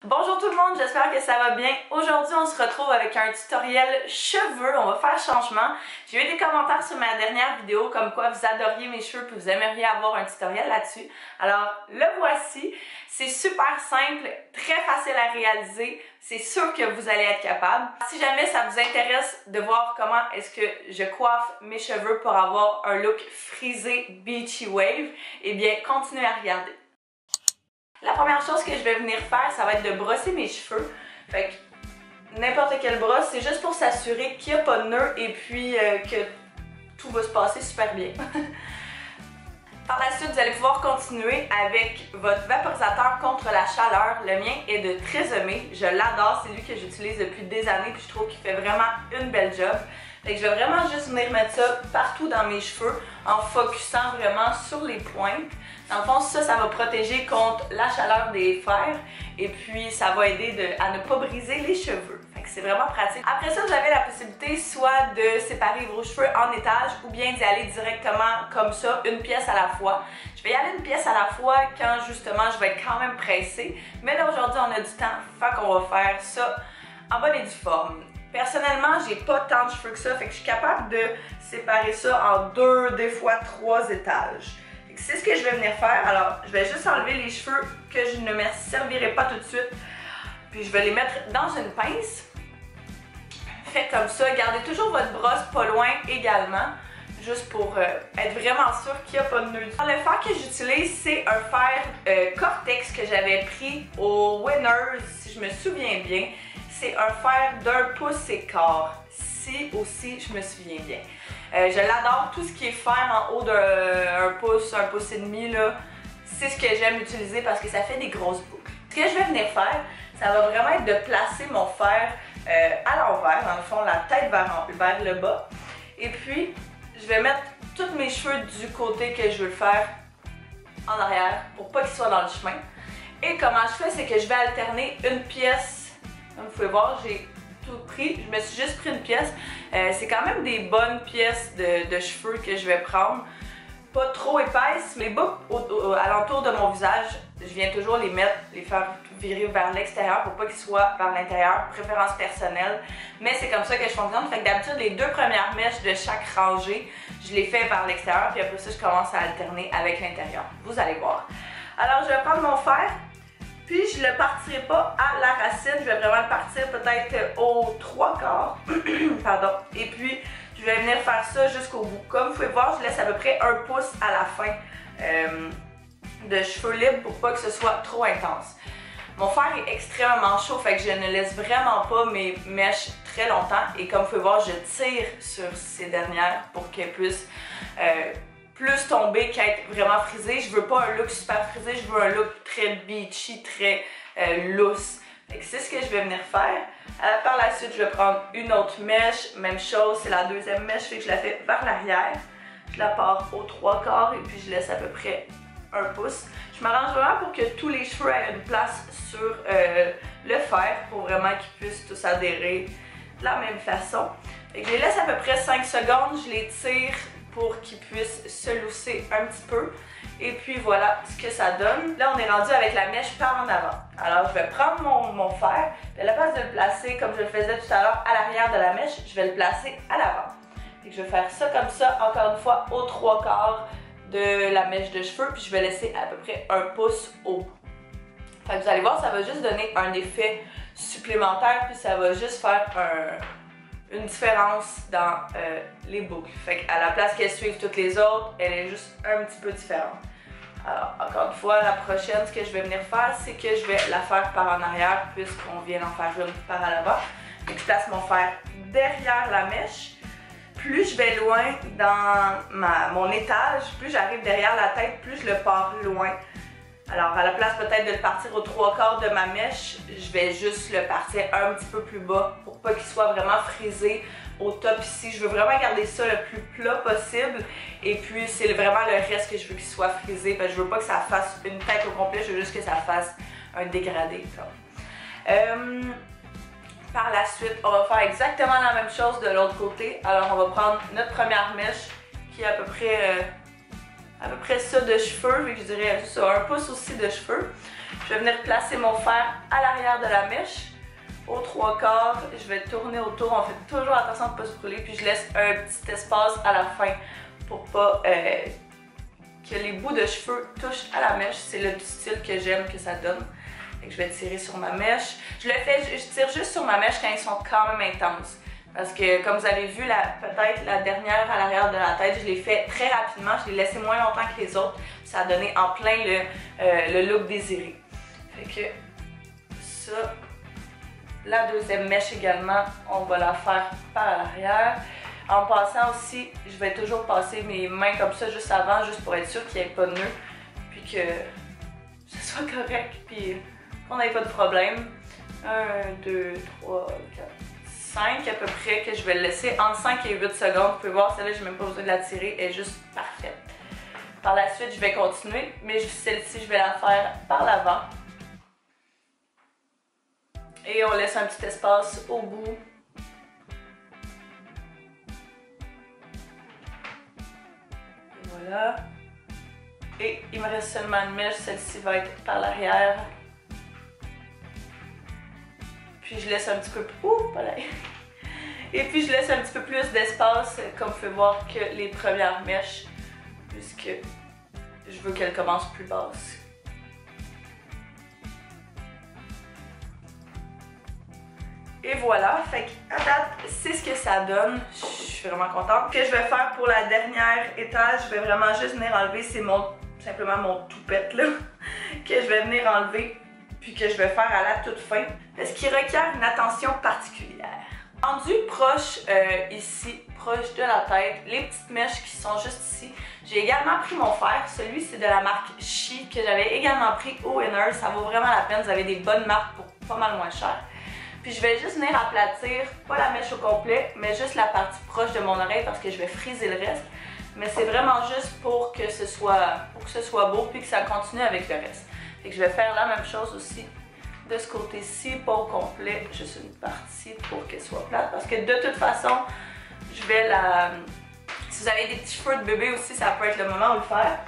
Bonjour tout le monde, j'espère que ça va bien. Aujourd'hui, on se retrouve avec un tutoriel cheveux. On va faire changement. J'ai eu des commentaires sur ma dernière vidéo comme quoi vous adoriez mes cheveux et vous aimeriez avoir un tutoriel là-dessus. Alors, le voici. C'est super simple, très facile à réaliser. C'est sûr que vous allez être capable. Si jamais ça vous intéresse de voir comment est-ce que je coiffe mes cheveux pour avoir un look frisé beachy wave, eh bien, continuez à regarder. La première chose que je vais venir faire, ça va être de brosser mes cheveux. Fait que n'importe quelle brosse, c'est juste pour s'assurer qu'il n'y a pas de nœud et puis que tout va se passer super bien. Par la suite, vous allez pouvoir continuer avec votre vaporisateur contre la chaleur. Le mien est de Tresemme. Je l'adore, c'est lui que j'utilise depuis des années puis je trouve qu'il fait vraiment une belle job. Fait que je vais vraiment juste venir mettre ça partout dans mes cheveux en focusant vraiment sur les pointes. Dans le fond, ça va protéger contre la chaleur des fers et puis ça va aider à ne pas briser les cheveux. Fait que c'est vraiment pratique. Après ça, vous avez la possibilité soit de séparer vos cheveux en étages ou bien d'y aller directement comme ça, une pièce à la fois. Je vais y aller une pièce à la fois quand justement je vais être quand même pressée. Mais là aujourd'hui, on a du temps, fait qu'on va faire ça en bonne et due forme. Personnellement, j'ai pas tant de cheveux que ça, fait que je suis capable de séparer ça en 2, des fois 3 étages. C'est ce que je vais venir faire. Alors, je vais juste enlever les cheveux que je ne me servirai pas tout de suite. Puis je vais les mettre dans une pince. Faites comme ça. Gardez toujours votre brosse pas loin également. Juste pour être vraiment sûr qu'il n'y a pas de nœud. Le fer que j'utilise, c'est un fer Cortex que j'avais pris au Winners, si je me souviens bien. C'est un fer d'1 pouce et quart. Si aussi je me souviens bien. Je l'adore, tout ce qui est fer en haut d'un pouce, 1 pouce et demi, là, c'est ce que j'aime utiliser parce que ça fait des grosses boucles. Ce que je vais venir faire, ça va vraiment être de placer mon fer à l'envers, dans le fond, la tête vers le bas. Et puis, je vais mettre tous mes cheveux du côté que je veux le faire en arrière pour pas qu'ils soient dans le chemin. Et comment je fais, c'est que je vais alterner une pièce. Comme vous pouvez voir, j'ai tout pris. Je me suis juste pris une pièce. C'est quand même des bonnes pièces de cheveux que je vais prendre. Pas trop épaisses. Les boucles alentour de mon visage, je viens toujours les mettre, les faire virer vers l'extérieur pour pas qu'ils soient vers l'intérieur. Préférence personnelle. Mais c'est comme ça que je fonctionne. Fait que d'habitude, les 2 premières mèches de chaque rangée, je les fais vers l'extérieur. Puis après ça, je commence à alterner avec l'intérieur. Vous allez voir. Alors, je vais prendre mon fer. Puis je le partirai pas à la racine, je vais vraiment le partir peut-être aux 3 quarts. Pardon. Et puis je vais venir faire ça jusqu'au bout. Comme vous pouvez voir, je laisse à peu près 1 pouce à la fin de cheveux libres pour pas que ce soit trop intense. Mon fer est extrêmement chaud, fait que je ne laisse vraiment pas mes mèches très longtemps. Et comme vous pouvez voir, je tire sur ces dernières pour qu'elles puissent plus tomber qu'être vraiment frisé. Je veux pas un look super frisé, je veux un look très beachy, très loose. C'est ce que je vais venir faire. Par la suite, je vais prendre une autre mèche. Même chose, c'est la deuxième mèche, fait que je la fais vers l'arrière. Je la pars aux 3 quarts et puis je laisse à peu près 1 pouce. Je m'arrange vraiment pour que tous les cheveux aient une place sur le fer pour vraiment qu'ils puissent tous adhérer de la même façon. Fait que je les laisse à peu près 5 secondes, je les tire pour qu'ils puissent se lousser un petit peu. Et puis voilà ce que ça donne. Là, on est rendu avec la mèche par en avant. Alors, je vais prendre mon fer, et à la place de le placer comme je le faisais tout à l'heure à l'arrière de la mèche, je vais le placer à l'avant. Je vais faire ça comme ça, encore une fois, aux 3 quarts de la mèche de cheveux, puis je vais laisser à peu près 1 pouce au bout. Fait que vous allez voir, ça va juste donner un effet supplémentaire, puis ça va juste faire une différence dans les boucles. Fait qu'à la place qu'elle suive toutes les autres, elle est juste un petit peu différente. Alors, encore une fois, la prochaine, ce que je vais venir faire, c'est que je vais la faire par en arrière, puisqu'on vient d'en faire une par à l'avant. Je place mon fer derrière la mèche. Plus je vais loin dans mon étage, plus j'arrive derrière la tête, plus je le pars loin. Alors, à la place peut-être de le partir aux 3 quarts de ma mèche, je vais juste le partir un petit peu plus bas pour pas qu'il soit vraiment frisé au top ici. Je veux vraiment garder ça le plus plat possible. Et puis, c'est vraiment le reste que je veux qu'il soit frisé. Parce que je veux pas que ça fasse une tête au complet, je veux juste que ça fasse un dégradé. Par la suite, on va faire exactement la même chose de l'autre côté. Alors, on va prendre notre première mèche qui est à peu près ça de cheveux, je dirais ça, 1 pouce aussi de cheveux. Je vais venir placer mon fer à l'arrière de la mèche. Aux 3/4, je vais tourner autour. On fait toujours attention de ne pas se brûler. Puis je laisse un petit espace à la fin pour pas que les bouts de cheveux touchent à la mèche. C'est le style que j'aime que ça donne. Et je vais tirer sur ma mèche. Je tire juste sur ma mèche quand ils sont quand même intenses. Parce que comme vous avez vu, peut-être la dernière à l'arrière de la tête, je l'ai fait très rapidement. Je l'ai laissé moins longtemps que les autres. Ça a donné en plein le look désiré. Fait que ça, la deuxième mèche également, on va la faire par l'arrière. En passant aussi, je vais toujours passer mes mains comme ça juste avant, juste pour être sûr qu'il n'y ait pas de nœud. Puis que ce soit correct, puis qu'on n'ait pas de problème. 1, 2, 3, 4, 5 à peu près, que je vais le laisser entre 5 et 8 secondes. Vous pouvez voir, celle-là, je n'ai même pas besoin de la tirer, elle est juste parfaite. Par la suite, je vais continuer, mais celle-ci, je vais la faire par l'avant. Et on laisse un petit espace au bout. Et voilà. Et il me reste seulement une mèche, celle-ci va être par l'arrière. Puis je laisse un petit peu... Ouh, pas là. Et puis je laisse un petit peu plus d'espace, comme vous pouvez voir, que les premières mèches, puisque je veux qu'elles commencent plus basses. Et voilà, fait qu'à date, c'est ce que ça donne. Je suis vraiment contente. Ce que je vais faire pour la dernière étage, je vais vraiment juste venir enlever, c'est simplement mon toupette là, que je vais venir enlever, puis que je vais faire à la toute fin, parce qu'il requiert une attention particulière. Rendu proche ici, proche de la tête, les petites mèches qui sont juste ici, j'ai également pris mon fer. Celui c'est de la marque Chi, que j'avais également pris au Winners. Ça vaut vraiment la peine, vous avez des bonnes marques pour pas mal moins cher. Puis je vais juste venir aplatir, pas la mèche au complet, mais juste la partie proche de mon oreille parce que je vais friser le reste. Mais c'est vraiment juste pour que ce soit beau puis que ça continue avec le reste. Fait que je vais faire la même chose aussi de ce côté-ci, pas au complet, juste une partie pour qu'elle soit plate. Parce que de toute façon, je vais si vous avez des petits cheveux de bébé aussi, ça peut être le moment où le faire.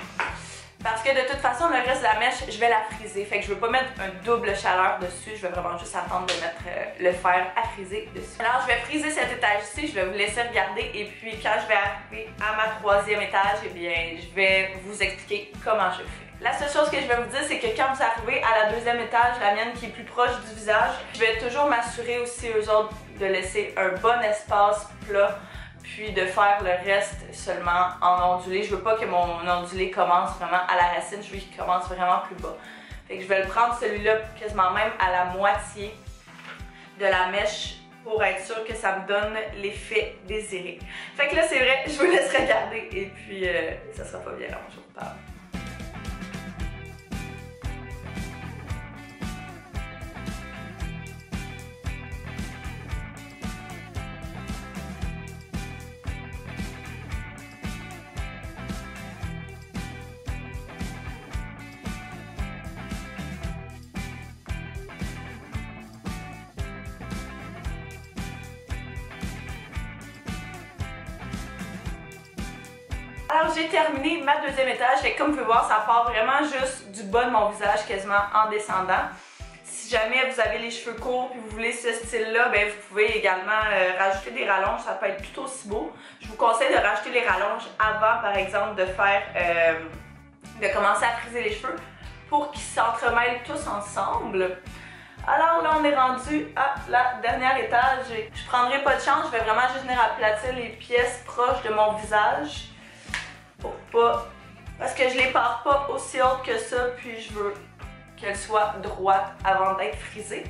Parce que de toute façon, le reste de la mèche, je vais la friser. Fait que je ne veux pas mettre un double chaleur dessus. Je vais vraiment juste attendre de mettre le fer à friser dessus. Alors, je vais friser cet étage-ci. Je vais vous laisser regarder. Et puis, quand je vais arriver à ma troisième étage, eh bien, je vais vous expliquer comment je fais. La seule chose que je vais vous dire, c'est que quand vous arrivez à la deuxième étage, la mienne qui est plus proche du visage, je vais toujours m'assurer aussi, eux autres, de laisser un bon espace plat. Puis de faire le reste seulement en ondulé. Je veux pas que mon ondulé commence vraiment à la racine, je veux qu'il commence vraiment plus bas. Fait que je vais le prendre celui-là quasiment même à la moitié de la mèche pour être sûr que ça me donne l'effet désiré. Fait que là c'est vrai, je vous laisse regarder et puis ça sera pas bien long, je vous parle. Alors j'ai terminé ma deuxième étage et comme vous pouvez voir, ça part vraiment juste du bas de mon visage quasiment en descendant. Si jamais vous avez les cheveux courts et vous voulez ce style-là, ben vous pouvez également rajouter des rallonges, ça peut être tout aussi beau. Je vous conseille de rajouter les rallonges avant par exemple de commencer à friser les cheveux pour qu'ils s'entremêlent tous ensemble. Alors là, on est rendu à la dernière étage. Je prendrai pas de chance, je vais vraiment juste venir aplatir les pièces proches de mon visage. Parce que je les pars pas aussi hautes que ça, puis je veux qu'elles soient droites avant d'être frisées.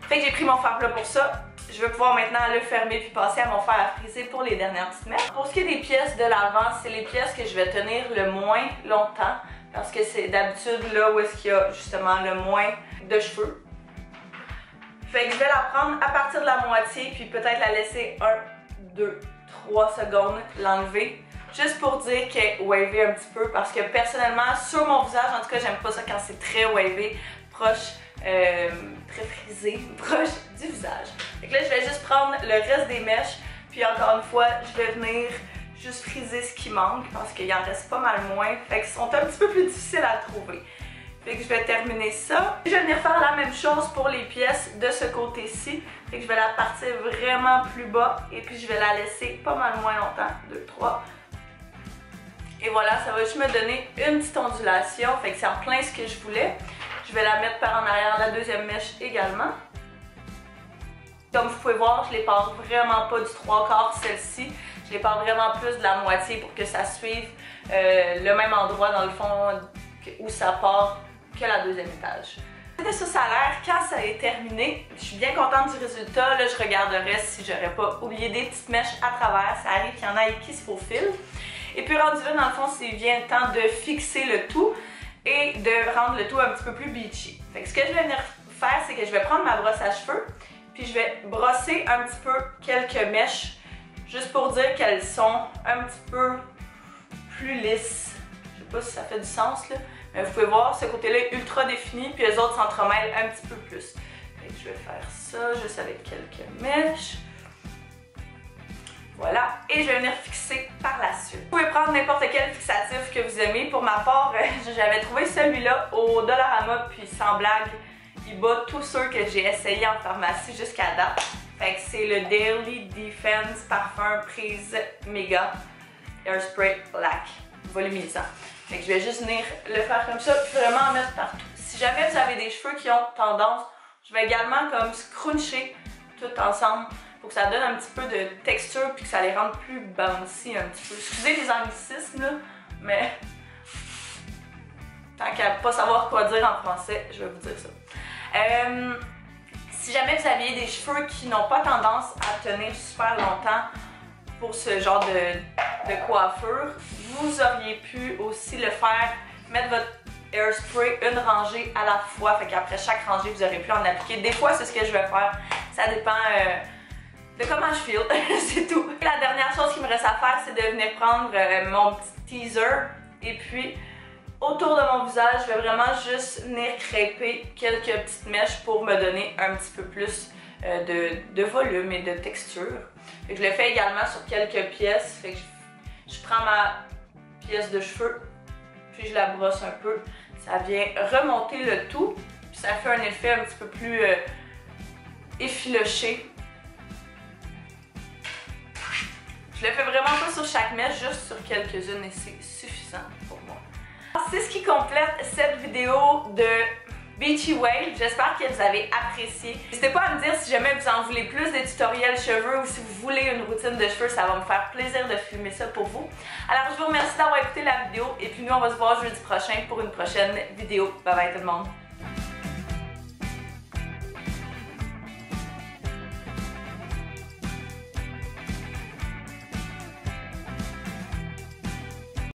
Fait que j'ai pris mon fer plat pour ça. Je vais pouvoir maintenant le fermer puis passer à mon fer à friser pour les dernières petites mèches. Pour ce qui est des pièces de l'avant, c'est les pièces que je vais tenir le moins longtemps parce que c'est d'habitude là où est-ce qu'il y a justement le moins de cheveux. Fait que je vais la prendre à partir de la moitié puis peut-être la laisser 1, 2, 3 secondes, l'enlever. Juste pour dire qu'elle est wavée un petit peu parce que personnellement, sur mon visage, en tout cas, j'aime pas ça quand c'est très wavé, proche, très frisé, proche du visage. Fait que là, je vais juste prendre le reste des mèches, puis encore une fois, je vais venir juste friser ce qui manque parce qu'il en reste pas mal moins. Fait qu'ils sont un petit peu plus difficiles à trouver. Fait que je vais terminer ça. Je vais venir faire la même chose pour les pièces de ce côté-ci. Fait que je vais la partir vraiment plus bas et puis je vais la laisser pas mal moins longtemps. 2, 3. Et voilà, ça va juste me donner une petite ondulation. Fait que c'est en plein ce que je voulais. Je vais la mettre par en arrière, la deuxième mèche également. Comme vous pouvez voir, je les pars vraiment pas du 3/4 celle-ci. Je les pars vraiment plus de la moitié pour que ça suive le même endroit dans le fond où ça part que la deuxième étage. C'était ça, ça a l'air quand ça est terminé. Je suis bien contente du résultat. Là, je regarderai si j'aurais pas oublié des petites mèches à travers. Ça arrive qu'il y en a qui se faufilent. Et puis rendu là, dans le fond, c'est bien le temps de fixer le tout et de rendre le tout un petit peu plus beachy. Fait que ce que je vais venir faire, c'est que je vais prendre ma brosse à cheveux, puis je vais brosser un petit peu quelques mèches, juste pour dire qu'elles sont un petit peu plus lisses. Je sais pas si ça fait du sens là, mais vous pouvez voir, ce côté-là est ultra défini, puis les autres s'entremêlent un petit peu plus. Fait que je vais faire ça juste avec quelques mèches. Voilà, et je vais venir fixer par la suite. Vous pouvez prendre n'importe quel fixatif que vous aimez. Pour ma part, j'avais trouvé celui-là au Dollarama, puis sans blague, il bat tous ceux que j'ai essayé en pharmacie jusqu'à date. Fait que c'est le Daily Defense Parfum Prise Méga Airspray Lac voluminisant. Fait que je vais juste venir le faire comme ça, puis vraiment en mettre partout. Si jamais vous avez des cheveux qui ont tendance, je vais également comme scruncher tout ensemble pour que ça donne un petit peu de texture puis que ça les rende plus bouncy un petit peu. Excusez les anglicismes là, mais tant qu'à pas savoir quoi dire en français, je vais vous dire ça. Si jamais vous aviez des cheveux qui n'ont pas tendance à tenir super longtemps pour ce genre de coiffure, vous auriez pu aussi le faire, mettre votre hairspray une rangée à la fois, fait qu'après chaque rangée vous aurez pu en appliquer. Des fois c'est ce que je vais faire, ça dépend de comment je feel, c'est tout. Et la dernière chose qu'il me reste à faire, c'est de venir prendre mon petit teaser et puis autour de mon visage, je vais vraiment juste venir crêper quelques petites mèches pour me donner un petit peu plus de volume et de texture. Fait que je le fais également sur quelques pièces. Fait que je prends ma pièce de cheveux, puis je la brosse un peu. Ça vient remonter le tout, puis ça fait un effet un petit peu plus effiloché. Je le fais vraiment pas sur chaque mèche, juste sur quelques-unes et c'est suffisant pour moi. C'est ce qui complète cette vidéo de Beachy Wave. J'espère que vous avez apprécié. N'hésitez pas à me dire si jamais vous en voulez plus des tutoriels cheveux ou si vous voulez une routine de cheveux, ça va me faire plaisir de filmer ça pour vous. Alors je vous remercie d'avoir écouté la vidéo et puis nous on va se voir jeudi prochain pour une prochaine vidéo. Bye bye tout le monde!